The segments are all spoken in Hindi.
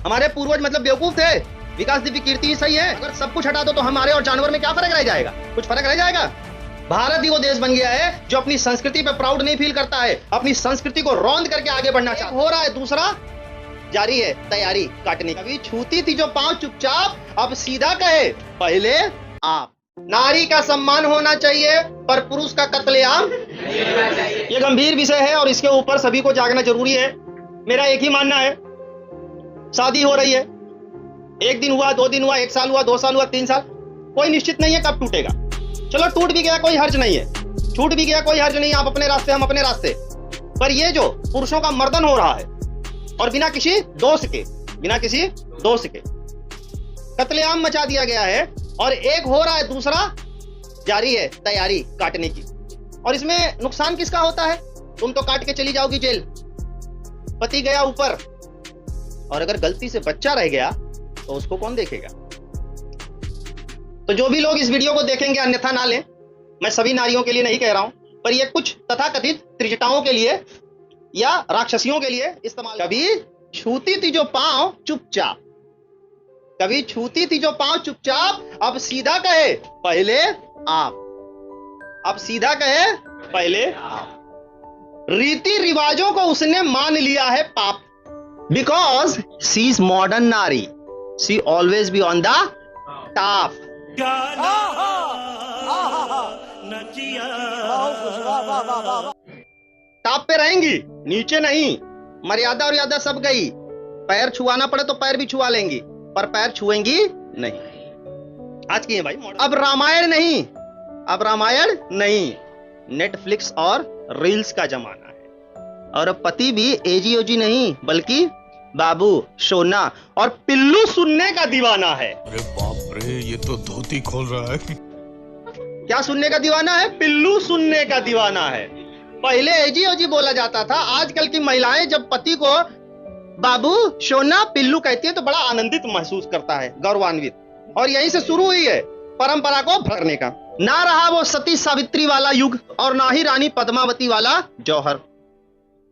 हमारे पूर्वज मतलब बेवकूफ थे। विकास दिव्य कीर्ति ही सही है। अगर सब कुछ हटा दो तो हमारे और जानवर में क्या फर्क रह जाएगा? कुछ फर्क रह जाएगा? भारत ही वो देश बन गया है जो अपनी संस्कृति पे प्राउड नहीं फील करता है, अपनी संस्कृति को रौंद करके आगे बढ़ना चाहता हो रहा है। दूसरा जारी है तैयारी काटने की। अभी छूती थी जो पांव चुपचाप, अब सीधा कहे पहले आप। नारी का सम्मान होना चाहिए पर पुरुष का कत्लेआम। ये गंभीर विषय है और इसके ऊपर सभी को जागना जरूरी है। मेरा एक ही मानना है, शादी हो रही है, एक दिन हुआ, 2 दिन हुआ, 1 साल हुआ, 2 साल हुआ, 3 साल, कोई निश्चित नहीं है कब टूटेगा। चलो टूट भी गया कोई हर्ज नहीं है, छूट भी गया कोई हर्ज नहीं, आप अपने रास्ते हम अपने रास्ते। पर ये जो पुरुषों का मर्दन हो रहा है और बिना किसी दोष के कत्लेआम मचा दिया गया है और एक हो रहा है, दूसरा जारी है तैयारी काटने की। और इसमें नुकसान किसका होता है? तुम तो काट के चली जाओगी जेल, पति गया ऊपर, और अगर गलती से बच्चा रह गया तो उसको कौन देखेगा? तो जो भी लोग इस वीडियो को देखेंगे अन्यथा ना लें, मैं सभी नारियों के लिए नहीं कह रहा हूं, पर यह कुछ तथाकथित त्रिजटाओं के लिए या राक्षसियों के लिए इस्तेमाल। कभी छूती थी जो पांव चुपचाप, कभी छूती थी जो पांव चुपचाप, अब सीधा कहे पहले आप। अब सीधा कहे पहले आप। रीति रिवाजों को उसने मान लिया है पाप। बिकॉज शी इज मॉडर्न नारी, she always be on the top. Top पे रहेंगी, नीचे नहीं। मर्यादा और यादा सब गई। पैर छुआना पड़े तो पैर भी छुआ लेंगी, पर पैर छुएंगी नहीं। आज की है भाई। अब रामायण नहीं, नेटफ्लिक्स और रील्स का जमाना है। और अब पति भी एजी ओजी नहीं बल्कि बाबू, सोना और पिल्लू सुनने का दीवाना है। अरे बाप रे, ये तो धोती खोल रहा है। क्या सुनने का दीवाना है? पिल्लू सुनने का दीवाना है। पहले एजी ओजी बोला जाता था, आजकल की महिलाएं जब पति को बाबू, सोना, पिल्लू कहती है तो बड़ा आनंदित महसूस करता है, गौरवान्वित। और यहीं से शुरू हुई है परंपरा को भरने का। ना रहा वो सती सावित्री वाला युग और ना ही रानी पद्मावती वाला जौहर।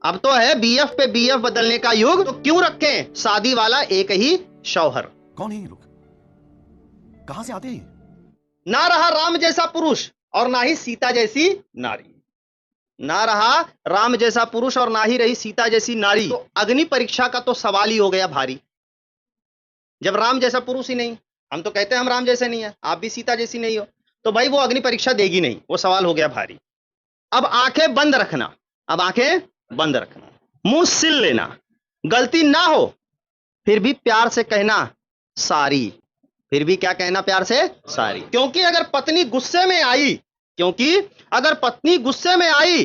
अब तो है बीएफ पे बीएफ बदलने का युग। तो क्यों रखें शादी वाला एक ही शौहर? कौन है ये लोग? कहां से आते हैं? ना रहा राम जैसा पुरुष और ना ही सीता जैसी नारी। ना रहा राम जैसा पुरुष और ना ही रही सीता जैसी नारी। तो अग्नि परीक्षा का तो सवाल ही हो गया भारी। जब राम जैसा पुरुष ही नहीं, हम तो कहते हैं हम राम जैसे नहीं है, आप भी सीता जैसी नहीं हो, तो भाई वो अग्नि परीक्षा देगी नहीं, वो सवाल हो गया भारी। अब आंखें बंद रखना, अब आंखें बंद रखना, मुंह सिल लेना, गलती ना हो फिर भी प्यार से कहना सारी। फिर भी क्या कहना? प्यार से सारी। क्योंकि अगर पत्नी गुस्से में आई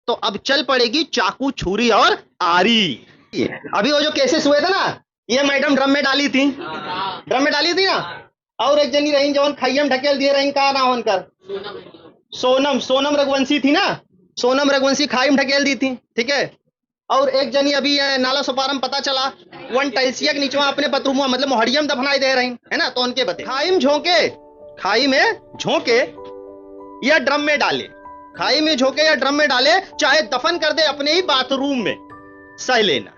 तो अब चल पड़ेगी चाकू, छुरी और आरी। अभी वो जो केसेस हुए थे ना, ये मैडम ड्रम में डाली थी ना, और एक जनी रही जवन खैयम ढकेल दिए रही, का ना होनकर सोनम रघुवंशी थी ना, सोनम रघुवंशी खाइम ढकेल दी थी, ठीक है। और एक जनी अभी नाला सोपारम पता चला वन टाइल्सिया के नीचे अपने बतरूमुआ मतलब मोहड़ियम दफनाई दे रही है ना, तो उनके बते खाई में झोंके या ड्रम में डाले, खाई में झोंके या ड्रम में डाले, चाहे दफन कर दे अपने ही बाथरूम में, सह लेना,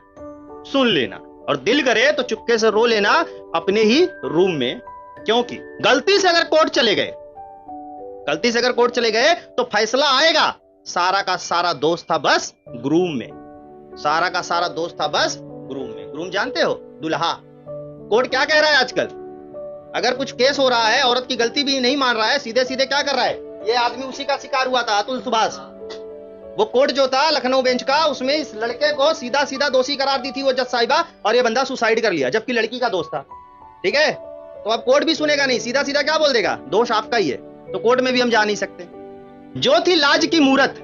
सुन लेना, और दिल करे तो चुपके से रो लेना अपने ही रूम में। क्योंकि गलती से अगर कोर्ट चले गए तो फैसला आएगा। सारा का सारा दोस्त था बस ग्रूम में, सारा का सारा दोस्त था बस ग्रूम में। ग्रूम जानते हो? दुल्हा। कोर्ट क्या कह रहा है आजकल? अगर कुछ केस हो रहा है, औरत की गलती भी नहीं मान रहा है, सीधे सीधे क्या कर रहा है? ये आदमी उसी का शिकार हुआ था, अतुल सुभाष। वो कोर्ट जो था लखनऊ बेंच का, उसमें इस लड़के को सीधा सीधा दोषी करार दी थी वो जज साहिबा, और ये बंदा सुसाइड कर लिया जबकि लड़की का दोस्त था, ठीक है। तो अब कोर्ट भी सुनेगा नहीं, सीधा सीधा क्या बोल देगा? दोष आपका ही है। तो कोर्ट में भी हम जा नहीं सकते। जो थी लाज की मूरत,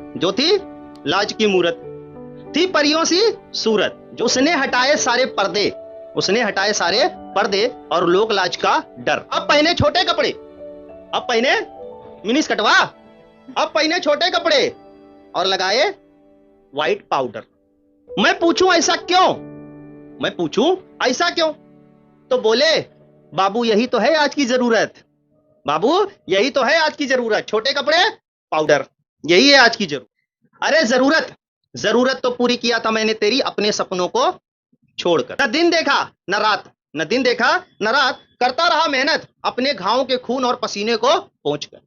थी परियों सी सूरत, जो उसने हटाए सारे पर्दे और लोक लाज का डर। अब पहने छोटे कपड़े, अब पहने मिनी स्कर्टवा, अब पहने छोटे कपड़े और लगाए व्हाइट पाउडर। मैं पूछूं ऐसा क्यों? तो बोले बाबू यही तो है आज की जरूरत, छोटे कपड़े, पाउडर, यही है आज की जरूरत। अरे जरूरत तो पूरी किया था मैंने तेरी अपने सपनों को छोड़कर। न दिन देखा न रात, न दिन देखा न रात, करता रहा मेहनत अपने घावों के खून और पसीने को पोंछकर।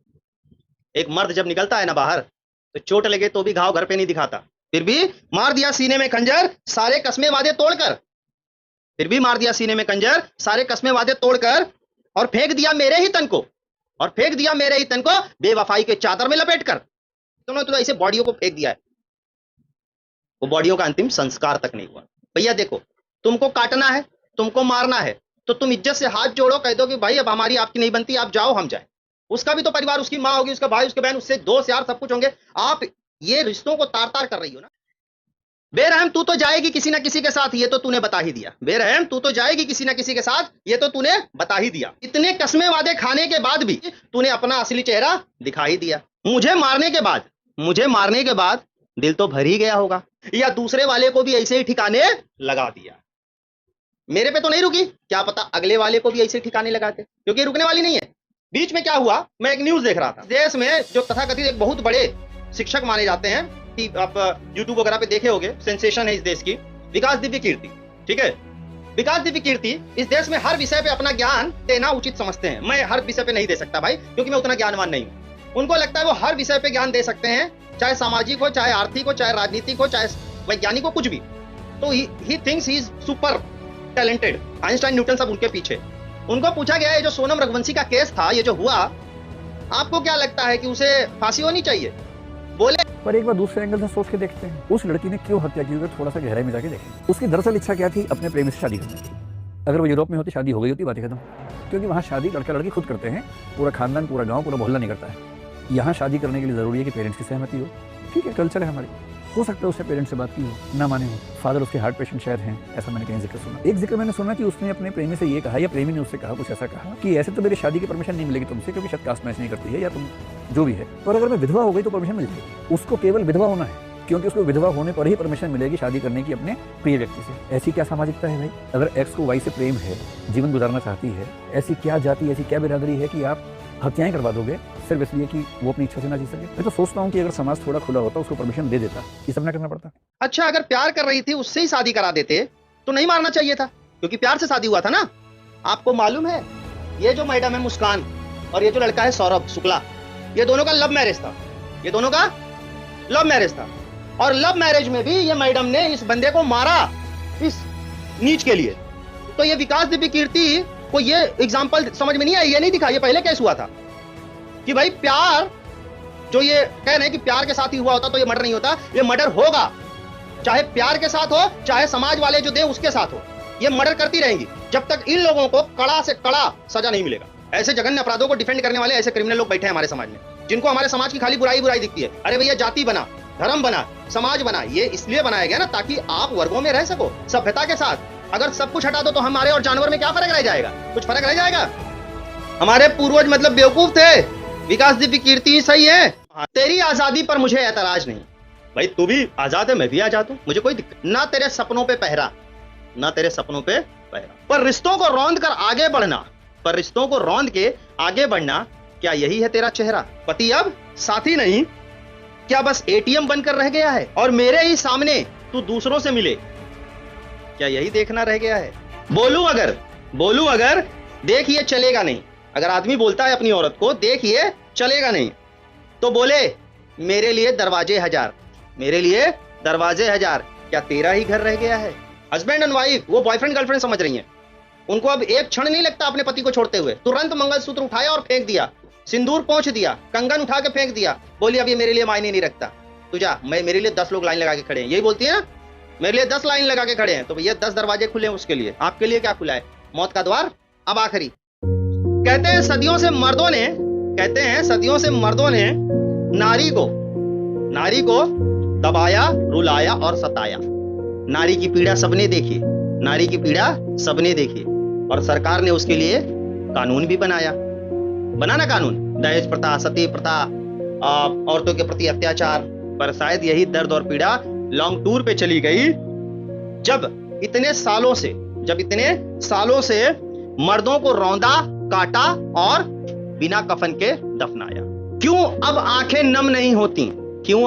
एक मर्द जब निकलता है ना बाहर, तो चोट लगे तो भी घाव घर पे नहीं दिखाता, फिर भी मार दिया सीने में खंजर सारे कस्मे वादे तोड़कर, फिर भी मार दिया सीने में खंजर सारे कस्मे वादे तोड़कर, और फेंक दिया मेरे ही तन को, और फेंक दिया मेरे ही तन को बेवफाई के चादर में लपेटकर। तुमने तो ऐसे बॉडियों को फेंक दिया है, वो बॉडियों का अंतिम संस्कार तक नहीं हुआ। भैया देखो, तुमको काटना है, तुमको मारना है, तो तुम इज्जत से हाथ जोड़ो, कह दो कि भाई अब हमारी आपकी नहीं बनती, आप जाओ हम जाए। उसका भी तो परिवार, उसकी माँ होगी, उसका भाई, उसके बहन, उससे दोस्त यार सब कुछ होंगे। आप ये रिश्तों को तार तार कर रही हो ना। बेरहम तू तो जाएगी किसी ना किसी के साथ, ये तो तूने बता ही दिया। बेरहम तू तो जाएगी किसी ना किसी के साथ, ये तो तूने बता ही दिया। इतने कस्मे वादे खाने के बाद भी तूने अपना असली चेहरा दिखा ही दिया। मुझे मारने के बाद दिल तो भर ही गया होगा, या दूसरे वाले को भी ऐसे ही ठिकाने लगा दिया। मेरे पे तो नहीं रुकी, क्या पता अगले वाले को भी ऐसे ठिकाने लगाते, क्योंकि रुकने वाली नहीं है। बीच में क्या हुआ, मैं एक न्यूज देख रहा था। देश में जो तथाकथित एक बहुत बड़े शिक्षक माने जाते हैं, कि आप यूट्यूब वगैरह पे देखे होंगे, सेंसेशन है इस देश की, विकास दिव्य कीर्ति। ठीक है, विकास दिव्य कीर्ति इस देश में हर विषय पे अपना ज्ञान देना उचित समझते हैं। मैं हर विषय पे नहीं दे सकता भाई, क्योंकि मैं उतना ज्ञानवान नहीं हूं। उनको लगता है वो हर विषय पे ज्ञान दे सकते हैं, चाहे सामाजिक हो, चाहे आर्थिक हो, चाहे राजनीतिक हो, चाहे वैज्ञानिक हो, कुछ भी। तो he thinks he is super talented. Einstein, Newton सब उनके पीछे। उनको पूछा गया, ये जो सोनम रघुवंशी का केस था, ये जो हुआ, आपको क्या लगता है कि उसे फांसी होनी चाहिए? बोले पर एक बार दूसरे एंगल से सोच के देखते हैं, उस लड़की ने क्यों हत्या की, थोड़ा सा गहराई में जाके देखें। उसकी दरअसल इच्छा क्या थी, अपने प्रेमी से शादी करने की। अगर वो यूरोप में होती, शादी हो गई होती, बात खत्म। क्योंकि वहाँ शादी लड़का लड़की खुद करते हैं, पूरा खानदान, पूरा गांव, पूरा मोहल्ला नहीं करता है। यहाँ शादी करने के लिए जरूरी है कि पेरेंट्स की सहमति हो। ठीक है, कल्चर है हमारी, हो सकता है उससे पेरेंट्स से बात की हो, ना माने हो। फादर उसके हार्ट पेशेंट शायद हैं, ऐसा मैंने कहीं जिक्र सुना। एक जिक्र मैंने सुना कि उसने अपने प्रेमी से ये कहा, या प्रेमी ने उससे कहा, कुछ ऐसा कहा कि ऐसे तो मेरी शादी की परमिशन नहीं मिलेगी तुमसे, क्योंकि शायद कास्ट मैच नहीं करती है, या तुम जो भी है, और अगर मैं विधवा हो गई तो परमिशन मिल जाएगी। उसको केवल विधवा होना है, क्योंकि उसको विधवा होने पर ही परमिशन मिलेगी शादी करने की अपने प्रिय व्यक्ति से। ऐसी क्या सामाजिकता है भाई? अगर एक्स को वाई से प्रेम है, जीवन गुजारना चाहती है, ऐसी क्या जाति, ऐसी क्या बिरादरी है कि आप हत्याएं करवा दोगे सिर्फ इसलिए कि वो अपनी इच्छा से ना जी सके? मैं तो सोचता हूँ कि अगर समाज थोड़ा खुला होता, उसको परमिशन दे देता, ये सब ना करना पड़ता। अच्छा, अगर प्यार कर रही थी उससे ही शादी करा देते तो नहीं मारना चाहिए था, क्योंकि प्यार से शादी हुआ था ना। आपको मालूम है, ये जो मैडम है मुस्कान और ये जो लड़का है सौरभ शुक्ला, ये दोनों का लव मैरिज था। ये दोनों का लव मैरिज था, और लव मैरिज में भी ये मैडम ने इस बंदे को मारा, इस नीच के लिए। तो ये विकास दिव्य कीर्ति को ये एग्जाम्पल समझ में नहीं आया, ये नहीं दिखा। ये पहले केस हुआ था कि भाई प्यार, जो ये कह रहे हैं कि प्यार के साथ ही हुआ होता तो ये मर्डर नहीं होता, ये मर्डर होगा, चाहे प्यार के साथ हो, चाहे समाज वाले जो दे उसके साथ हो। ये मर्डर करती रहेंगी जब तक इन लोगों को कड़ा से कड़ा सजा नहीं मिलेगा। ऐसे जघन्य अपराधों को डिफेंड करने वाले ऐसे क्रिमिनल लोग बैठे हैं हमारे समाज में, जिनको हमारे समाज की खाली बुराई बुराई दिखती है। अरे भैया, जाति बना, धर्म बना, समाज बना, ये इसलिए बनाया गया ना ताकि आप वर्गों में रह सको सभ्यता के साथ। अगर सब कुछ हटा दो तो हमारे और जानवर में क्या फर्क रह जाएगा? कुछ फर्क रह जाएगा? हमारे पूर्वज मतलब बेवकूफ थे, विकास दिव्य कीर्ति सही है। तेरी आजादी पर मुझे ऐतराज नहीं भाई, तू भी आजाद है, मैं भी आजाद हूं, मुझे कोई दिक्कत ना। तेरे सपनों पे पहरा, ना तेरे सपनों पे पहरा, पर रिश्तों को रौंद कर आगे बढ़ना, पर रिश्तों को रौंद के आगे बढ़ना, क्या यही है तेरा चेहरा? पति अब साथी नहीं, क्या बस एटीएम बनकर रह गया है और मेरे ही सामने तू दूसरों से मिले, क्या यही देखना रह गया है? बोलूं अगर देखिए चलेगा नहीं। अगर आदमी बोलता है अपनी औरत को देखिए चलेगा नहीं, तो बोले मेरे लिए दरवाजे हजार, मेरे लिए दरवाजे हजार, क्या तेरा ही घर रह गया है? हस्बैंड एंड वाइफ वो बॉयफ्रेंड गर्लफ्रेंड समझ रही हैं, उनको अब एक क्षण नहीं लगता अपने पति को छोड़ते हुए। तुरंत मंगलसूत्र उठाया और फेंक दिया, सिंदूर पोंछ दिया, कंगन उठा के फेंक दिया, बोली अब ये मेरे लिए मायने नहीं रखता, तू जा, मेरे लिए 10 लोग लाइन लगा के खड़े हैं। यही बोलती है ना, मेरे लिए 10 लाइन लगा के खड़े हैं, तो भैया 10 दरवाजे खुले हैं उसके लिए। आपके लिए क्या खुला है? मौत का द्वार अब आखिरी। कहते हैं सदियों से मर्दों ने नारी को दबाया, रुलाया और सताया। नारी की पीड़ा सबने देखी, और सरकार ने उसके लिए कानून भी बनाना कानून, दहेज प्रथा, सती प्रथा, औरतों के प्रति अत्याचार। पर शायद यही दर्द और पीड़ा लॉन्ग टूर पे चली गई, जब इतने सालों से मर्दों को रौंदा, काटा और बिना कफन के दफनाया। क्यों अब आंखें नम नहीं होती? क्यों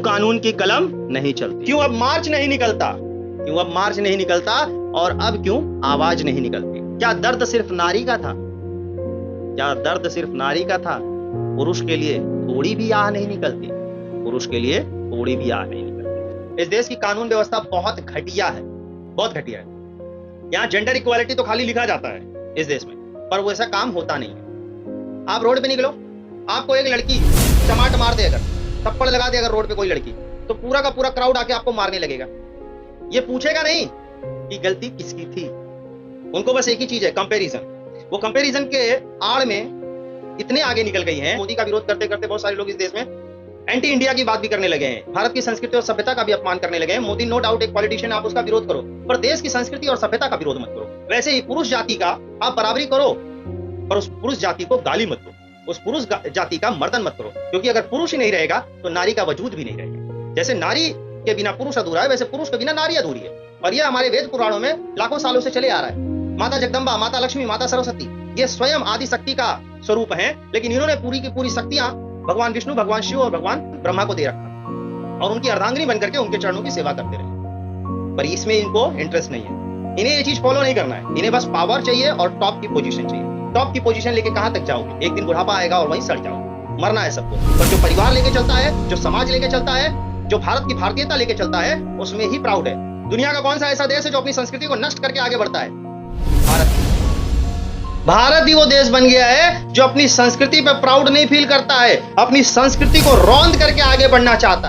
कानून की कलम नहीं चलती? क्यों अब मार्च नहीं निकलता? और अब क्यों आवाज नहीं निकलती? क्या दर्द सिर्फ नारी का था? क्या दर्द सिर्फ नारी का था? पुरुष के लिए थोड़ी भी आह नहीं निकलती? पुरुष के लिए थोड़ी भी आह नहीं निकलती? इस देश की कानून व्यवस्था बहुत घटिया है, बहुत घटिया है। यहाँ जेंडर इक्वालिटी तो खाली लिखा जाता है इस देश में, पर वो ऐसा काम होता नहीं है। आप रोड पे निकलो, आपको एक लड़की टमाटर मार दे, अगर थप्पड़ लगा दे अगर रोड पे कोई लड़की, तो पूरा का पूरा क्राउड आके आपको मारने लगेगा। ये पूछेगा नहीं कि गलती किसकी थी। उनको बस एक ही चीज है, कंपैरिजन। वो कंपैरिजन के आड़ में इतने आगे निकल गई हैं, मोदी का विरोध करते करते बहुत सारे लोग इस देश में एंटी इंडिया की बात भी करने लगे हैं, भारत की संस्कृति और सभ्यता का भी अपमान करने लगे हैं। मोदी नो डाउट एक पॉलिटिशियन, आप उसका विरोध करो, पर देश की संस्कृति और सभ्यता का विरोध मत करो। वैसे ही पुरुष जाति का आप बराबरी करो, पर उस पुरुष जाति को गाली मत दो, उस पुरुष जाति का मर्दन मत करो, क्योंकि अगर पुरुष ही नहीं रहेगा तो नारी का वजूद भी नहीं रहेगा। जैसे नारी के बिना पुरुष अधूरा है, वैसे पुरुष के बिना नारी अधूरी है। और यह हमारे वेद पुराणों में लाखों सालों से चले आ रहा है। माता जगदम्बा, माता लक्ष्मी, माता सरस्वती, ये स्वयं आदि शक्ति का स्वरूप है, लेकिन इन्होंने पूरी की पूरी शक्तियां भगवान विष्णु, भगवान शिव और भगवान ब्रह्मा को दे रखा और उनकी अर्धांगिनी बनकर के उनके चरणों की सेवा करते रहे। पर इसमें इनको इंटरेस्ट नहीं है, इन्हें ये चीज फॉलो नहीं करना है। इन्हें बस पावर चाहिए और टॉप की पोजीशन चाहिए। टॉप की पोजीशन लेके कहां तक जाओगे? एक दिन बुढ़ापा आएगा और वहीं सड़ जाओगे। मरना है सबको। पर जो परिवार लेके चलता है, जो समाज लेके चलता है, जो भारत की भारतीयता लेके चलता है, उसमें ही प्राउड है। दुनिया का कौन सा ऐसा देश है जो अपनी संस्कृति को नष्ट करके आगे बढ़ता है? भारत। भारत ही वो देश बन गया है जो अपनी संस्कृति पे प्राउड नहीं फील करता है, अपनी संस्कृति को रौंद करके आगे बढ़ना चाहता है।